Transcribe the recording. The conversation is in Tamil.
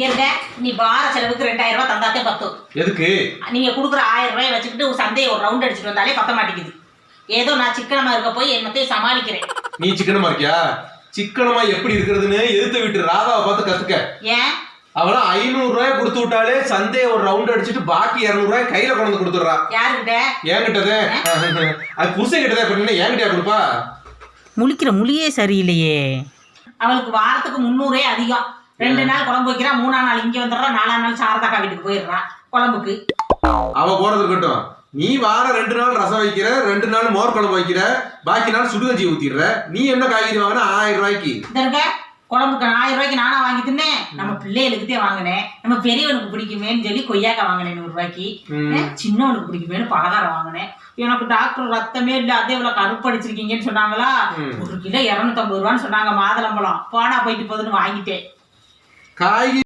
இருங்க, நீ வார செலவுக்கு 2000 ரூபாய் தந்தாத்தே பத்தும். எதுக்கு? நீங்க குடுக்குற 1000 ரூபாய் வச்சுக்கிட்டு ஒரு சந்தையை ஒரு ரவுண்ட் அடிச்சுட்டு வந்தாலே பத்த மாட்டேங்குது. ஏதோ நான் சிக்கனமா இருக்க போய் என்னத்தையும் சமாளிக்கிறேன். நீ சிக்கனமா இருக்கியா? சிக்கனமா எப்படி இருக்கிறதுன்னு எதிர்த்து விட்டு ராதாவை பார்த்து கத்துக்க. ஏன்? அவள 500 ரூபாய் கொடுத்து விட்டாலே சந்தையை ஒரு ரவுண்ட் அடிச்சுட்டு பாக்கி 200 ரூபாய் கையில கொண்டு கொடுத்துடுறா. யாருக்கிட்ட? என்கிட்டதே. அது புருஷன் கிட்டதே. பண்ணி என்கிட்டயா கொடுப்பா? முழிக்கிற மொழியே சரியில்லையே. அவளுக்கு வாரத்துக்கு 300 அதிகம். 2 நாள் குழம்பு வைக்கிறா, 3ஆம் நாள் இங்க வந்துடுறா, 4ஆம் நாள் சாரதாக்கா வீட்டுக்கு போயிடுறா குழம்புக்கு. அவ போறது இருக்கட்டும். நீ வாரம் 2 நாள் ரசம் வைக்கிற, 2 நாள் மோர் குழம்பு வைக்கிற, பாக்கி நாள் சுடுகஞ்சி ஊத்திடுற. நீ என்ன காய்கறி வாங்கினா 1000 ரூபாய்க்கு? இந்த குழம்புக்கு 1000 ரூபாய்க்கு நானா வாங்கி தின்னேன். நம்ம பிள்ளைகளுக்குதே வாங்கினேன். நம்ம பெரியவனுக்கு பிடிக்குமேன்னு சொல்லி கொய்யாக்காய் வாங்கினேன் 100 ரூபாய்க்கு. சின்னவனுக்கு பிடிக்குமேனு பலகாரம் வாங்கினேன். எனக்கு டாக்டர் ரத்தமே இல்ல, அதே இவ்வளவு கருப்படிச்சிருக்கீங்கன்னு சொன்னாங்களா. 1 கிலோ 250 ரூபான்னு சொன்னாங்க மாதுளம்பழம். போனா போயிட்டு போகுதுன்னு வாங்கிட்டேன். காய்கறி